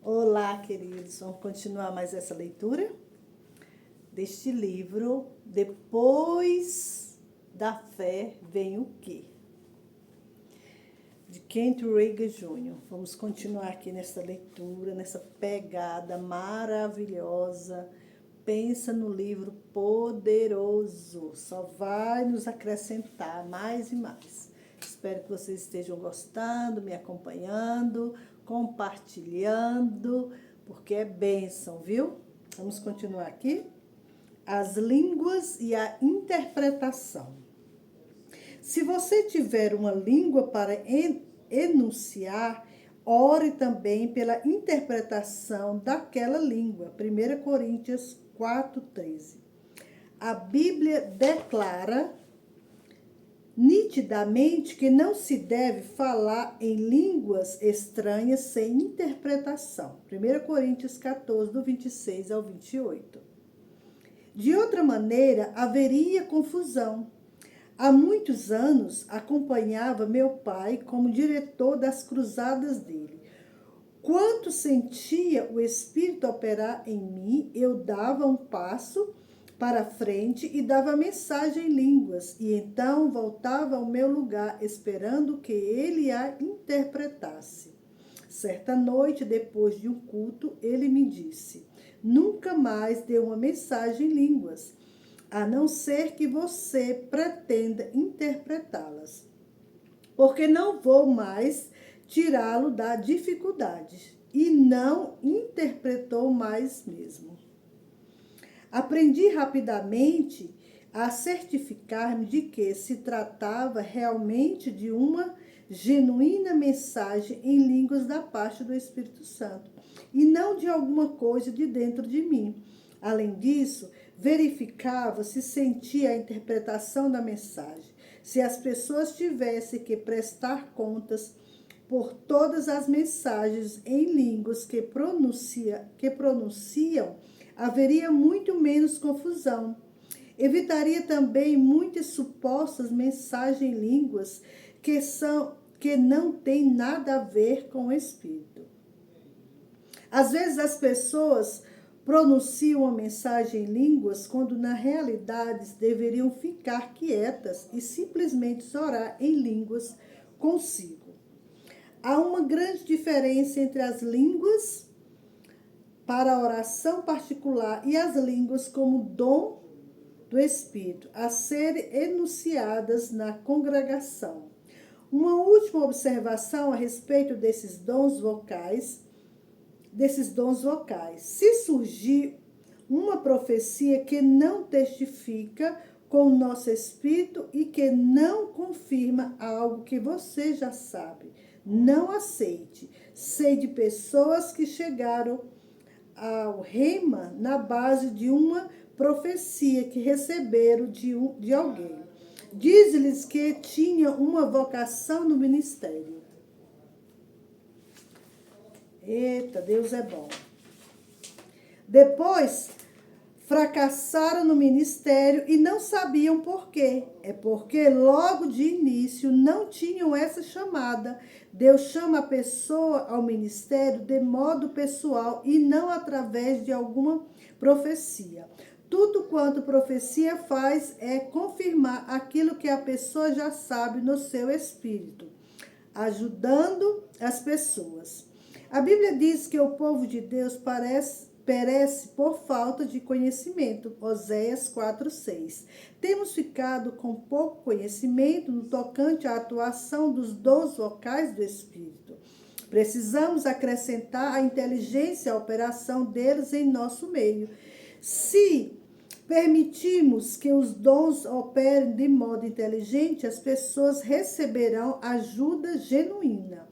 Olá, queridos. Vamos continuar mais essa leitura deste livro. Depois da fé vem o quê? De Kent Reagan Jr. Vamos continuar aqui nessa leitura, nessa pegada maravilhosa. Pensa no livro poderoso. Só vai nos acrescentar mais e mais. Espero que vocês estejam gostando, me acompanhando, compartilhando, porque é bênção, viu? Vamos continuar aqui. As línguas e a interpretação. Se você tiver uma língua para enunciar, ore também pela interpretação daquela língua. 1 Coríntios 4:13. A Bíblia declara nitidamente que não se deve falar em línguas estranhas sem interpretação. 1 Coríntios 14, do 26 ao 28. De outra maneira, haveria confusão. Há muitos anos, acompanhava meu pai como diretor das cruzadas dele. Quando sentia o Espírito operar em mim, eu dava um passo para frente e dava mensagem em línguas, e então voltava ao meu lugar, esperando que ele a interpretasse. Certa noite, depois de um culto, ele me disse: nunca mais dê uma mensagem em línguas, a não ser que você pretenda interpretá-las, porque não vou mais tirá-lo da dificuldade. E não interpretou mais mesmo. Aprendi rapidamente a certificar-me de que se tratava realmente de uma genuína mensagem em línguas da parte do Espírito Santo, e não de alguma coisa de dentro de mim. Além disso, verificava se sentia a interpretação da mensagem. Se as pessoas tivessem que prestar contas por todas as mensagens em línguas que pronunciam, haveria muito menos confusão. Evitaria também muitas supostas mensagens em línguas que não têm nada a ver com o Espírito. Às vezes as pessoas pronunciam uma mensagem em línguas quando na realidade deveriam ficar quietas e simplesmente orar em línguas consigo. Há uma grande diferença entre as línguas para a oração particular e as línguas como dom do Espírito, a serem enunciadas na congregação. Uma última observação a respeito desses dons vocais. Se surgir uma profecia que não testifica com o nosso espírito e que não confirma algo que você já sabe, não aceite. Sei de pessoas que chegaram ao rema na base de uma profecia que receberam de alguém. Diz-lhes que tinha uma vocação no ministério. Eita, Deus é bom. Depois, fracassaram no ministério e não sabiam por quê. É porque logo de início não tinham essa chamada. Deus chama a pessoa ao ministério de modo pessoal e não através de alguma profecia. Tudo quanto profecia faz é confirmar aquilo que a pessoa já sabe no seu espírito, ajudando as pessoas. A Bíblia diz que o povo de Deus perece por falta de conhecimento. Oséias 4:6. Temos ficado com pouco conhecimento no tocante à atuação dos dons vocais do Espírito. Precisamos acrescentar a inteligência e a operação deles em nosso meio. Se permitirmos que os dons operem de modo inteligente, as pessoas receberão ajuda genuína.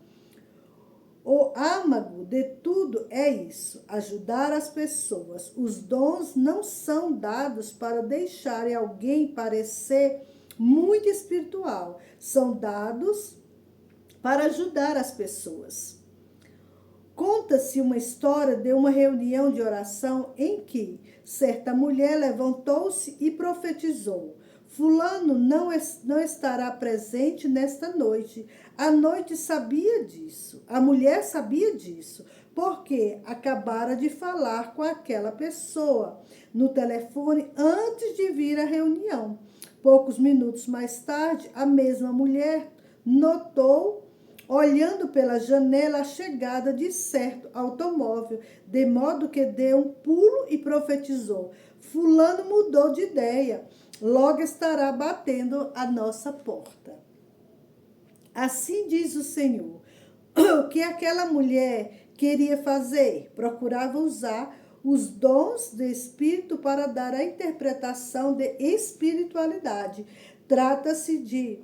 O âmago de tudo é isso, ajudar as pessoas. Os dons não são dados para deixarem alguém parecer muito espiritual. São dados para ajudar as pessoas. Conta-se uma história de uma reunião de oração em que certa mulher levantou-se e profetizou: fulano não estará presente nesta noite. A mulher sabia disso. porque acabara de falar com aquela pessoa no telefone antes de vir à reunião. Poucos minutos mais tarde, a mesma mulher notou, olhando pela janela, a chegada de certo automóvel, de modo que deu um pulo e profetizou: fulano mudou de ideia, logo estará batendo a nossa porta. Assim diz o Senhor. O que aquela mulher queria fazer? Procurava usar os dons do Espírito para dar a interpretação de espiritualidade. Trata-se de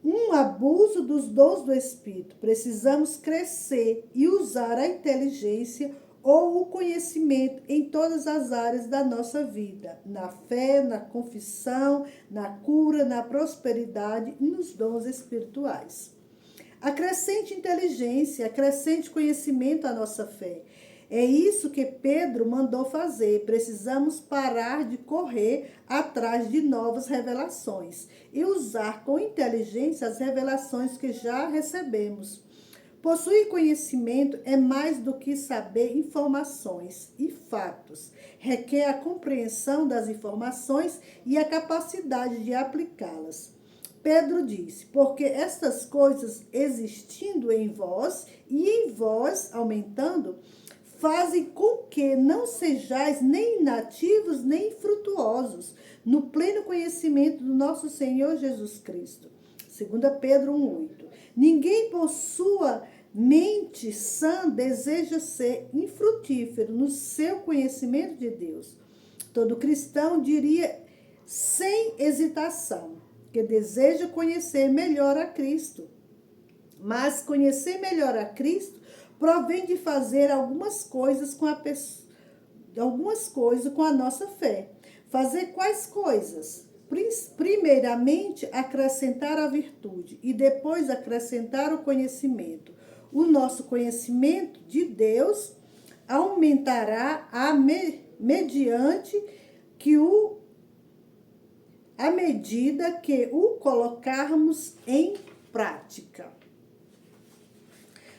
um abuso dos dons do Espírito. Precisamos crescer e usar a inteligência ou o conhecimento em todas as áreas da nossa vida, na fé, na confissão, na cura, na prosperidade e nos dons espirituais. Acrescente inteligência, acrescente conhecimento à nossa fé. É isso que Pedro mandou fazer. Precisamos parar de correr atrás de novas revelações e usar com inteligência as revelações que já recebemos. Possuir conhecimento é mais do que saber informações e fatos. Requer a compreensão das informações e a capacidade de aplicá-las. Pedro disse: porque estas coisas existindo em vós e em vós aumentando, fazem com que não sejais nem inativos nem infrutuosos no pleno conhecimento do nosso Senhor Jesus Cristo. 2 Pedro 1,8. Ninguém por sua mente sã deseja ser infrutífero no seu conhecimento de Deus. Todo cristão diria sem hesitação que deseja conhecer melhor a Cristo. Mas conhecer melhor a Cristo provém de fazer algumas coisas com a nossa fé. Fazer quais coisas? Primeiramente, acrescentar a virtude e depois acrescentar o conhecimento. O nosso conhecimento de Deus aumentará à medida que o colocarmos em prática.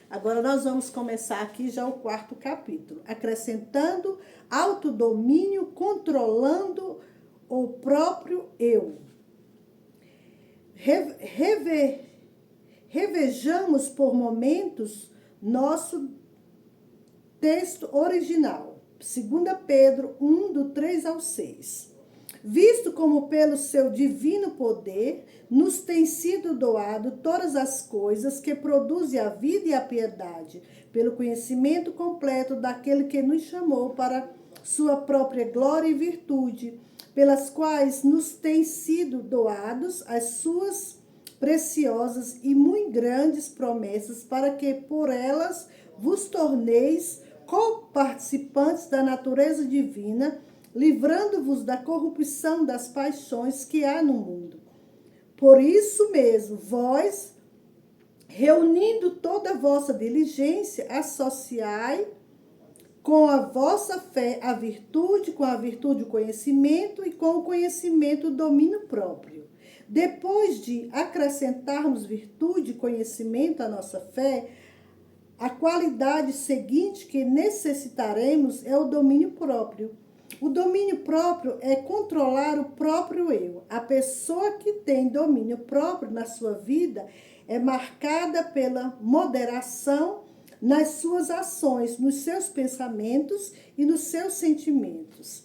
Agora nós vamos começar aqui já o 4º capítulo, acrescentando autodomínio, controlando o próprio eu. Revejamos por momentos nosso texto original, 2 Pedro 1, do 3 ao 6. Visto como pelo seu divino poder nos tem sido doado todas as coisas que produzem a vida e a piedade, pelo conhecimento completo daquele que nos chamou para sua própria glória e virtude, pelas quais nos têm sido doados as suas preciosas e muito grandes promessas, para que por elas vos torneis coparticipantes da natureza divina, livrando-vos da corrupção das paixões que há no mundo. Por isso mesmo, vós, reunindo toda a vossa diligência, associai com a vossa fé a virtude, com a virtude o conhecimento e com o conhecimento o domínio próprio. Depois de acrescentarmos virtude e conhecimento à nossa fé, a qualidade seguinte que necessitaremos é o domínio próprio. O domínio próprio é controlar o próprio eu. A pessoa que tem domínio próprio na sua vida é marcada pela moderação nas suas ações, nos seus pensamentos e nos seus sentimentos.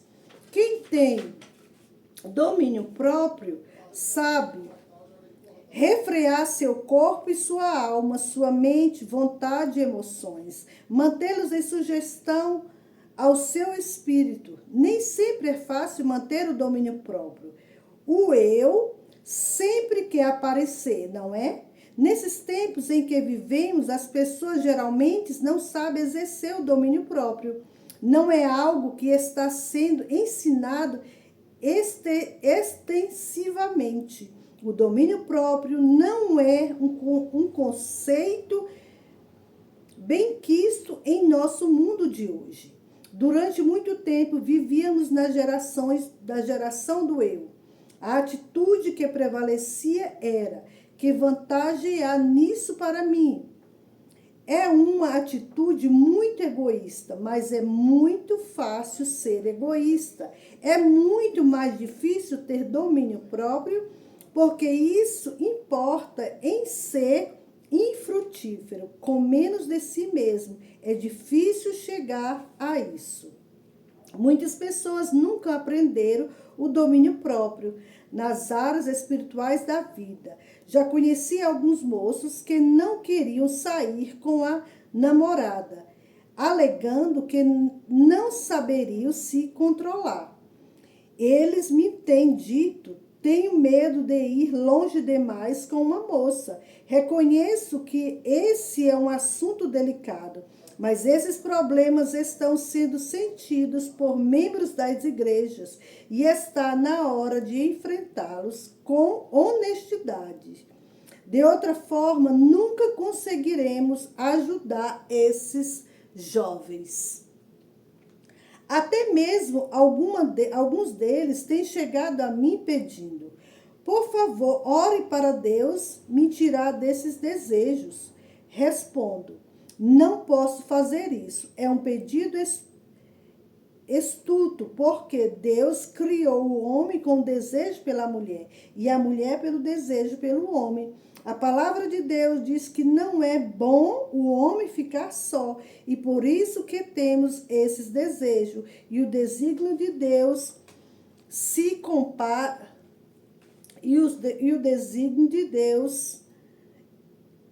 Quem tem domínio próprio sabe refrear seu corpo e sua alma, sua mente, vontade e emoções, mantê-los em sugestão ao seu espírito. Nem sempre é fácil manter o domínio próprio. O eu sempre quer aparecer, não é? Nesses tempos em que vivemos, as pessoas geralmente não sabem exercer o domínio próprio. Não é algo que está sendo ensinado extensivamente. O domínio próprio não é um conceito bem quisto em nosso mundo de hoje. Durante muito tempo vivíamos da geração do eu. A atitude que prevalecia era: que vantagem há nisso para mim? É uma atitude muito egoísta, mas é muito fácil ser egoísta. É muito mais difícil ter domínio próprio, porque isso importa em ser infrutífero, com menos de si mesmo. É difícil chegar a isso. Muitas pessoas nunca aprenderam o domínio próprio nas áreas espirituais da vida. Já conheci alguns moços que não queriam sair com a namorada, alegando que não saberiam se controlar. Eles me têm dito: tenho medo de ir longe demais com uma moça. Reconheço que esse é um assunto delicado, mas esses problemas estão sendo sentidos por membros das igrejas e está na hora de enfrentá-los com honestidade. De outra forma, nunca conseguiremos ajudar esses jovens. Até mesmo alguns deles têm chegado a mim pedindo: por favor, ore para Deus me tirar desses desejos. Respondo: não posso fazer isso. É um pedido estúpido, porque Deus criou o homem com desejo pela mulher e a mulher pelo desejo pelo homem. A palavra de Deus diz que não é bom o homem ficar só, e por isso que temos esses desejos. E o desígnio de Deus se compara, e o desígnio de Deus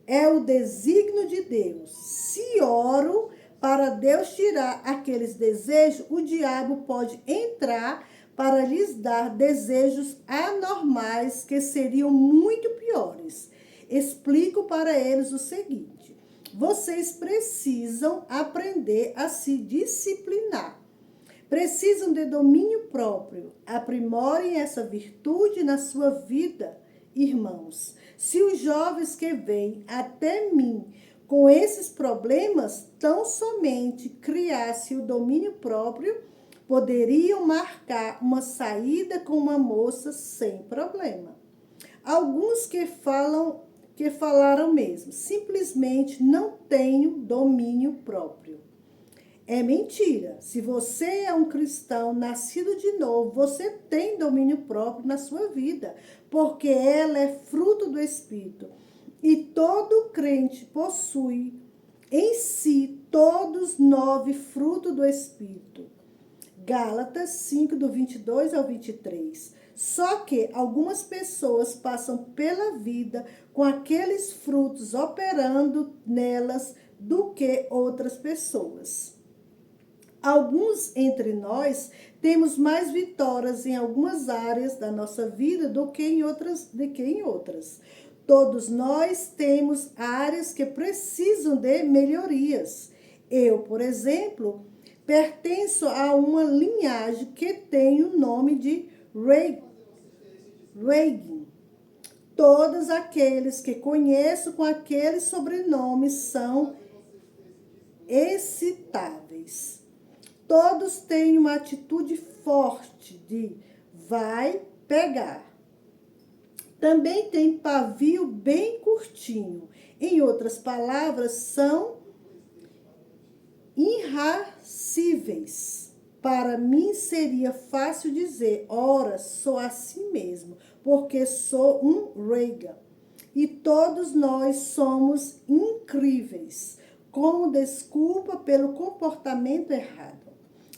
é o desígnio de Deus. Se oro para Deus tirar aqueles desejos, o diabo pode entrar para lhes dar desejos anormais que seriam muito piores. Explico para eles o seguinte: vocês precisam aprender a se disciplinar. Precisam de domínio próprio. Aprimorem essa virtude na sua vida, irmãos. Se os jovens que vêm até mim com esses problemas tão somente criassem o domínio próprio, poderiam marcar uma saída com uma moça sem problema. Alguns que falaram mesmo, simplesmente não tenho domínio próprio. É mentira. Se você é um cristão nascido de novo, você tem domínio próprio na sua vida, porque ela é fruto do Espírito. E todo crente possui em si todos 9 frutos do Espírito. Gálatas 5, do 22 ao 23. Só que algumas pessoas passam pela vida com aqueles frutos operando nelas do que outras pessoas. Alguns entre nós temos mais vitórias em algumas áreas da nossa vida do que em outras. Todos nós temos áreas que precisam de melhorias. Eu, por exemplo, pertenço a uma linhagem que tem o nome de Reagan. Todos aqueles que conheço com aquele sobrenome são excitáveis. Todos têm uma atitude forte de vai pegar. Também tem pavio bem curtinho. Em outras palavras, são irascíveis. Para mim seria fácil dizer: ora, sou assim mesmo, porque sou um Reagan. E todos nós somos incríveis, como desculpa pelo comportamento errado.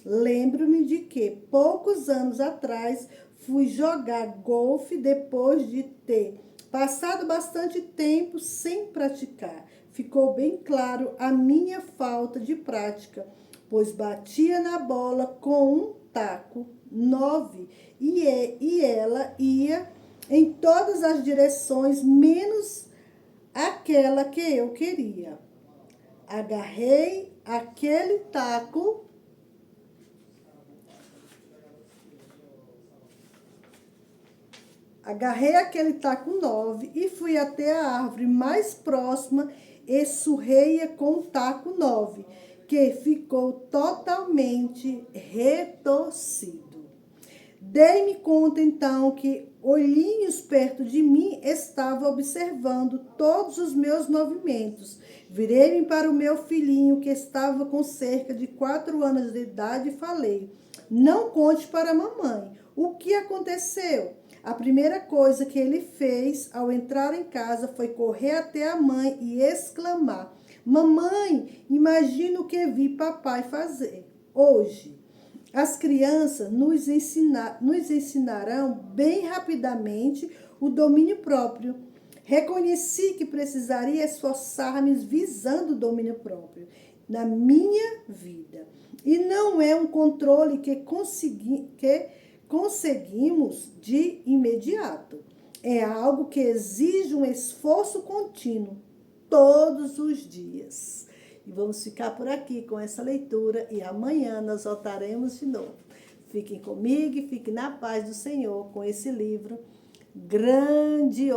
Lembro-me de que, poucos anos atrás, fui jogar golfe depois de ter passado bastante tempo sem praticar. Ficou bem claro a minha falta de prática, pois batia na bola com um taco 9 e ela ia em todas as direções, menos aquela que eu queria. Agarrei aquele taco taco 9 e fui até a árvore mais próxima e surrei-a com o taco 9, que ficou totalmente retorcido. Dei-me conta então que olhinhos perto de mim estavam observando todos os meus movimentos. Virei-me para o meu filhinho, que estava com cerca de 4 anos de idade, e falei: não conte para a mamãe o que aconteceu. A primeira coisa que ele fez ao entrar em casa foi correr até a mãe e exclamar: mamãe, imagina o que vi papai fazer hoje. As crianças nos ensinarão bem rapidamente o domínio próprio. Reconheci que precisaria esforçar-me visando o domínio próprio na minha vida. E não é um controle que conseguimos de imediato. É algo que exige um esforço contínuo, todos os dias. E vamos ficar por aqui com essa leitura e amanhã nós voltaremos de novo. Fiquem comigo e fiquem na paz do Senhor com esse livro grandioso.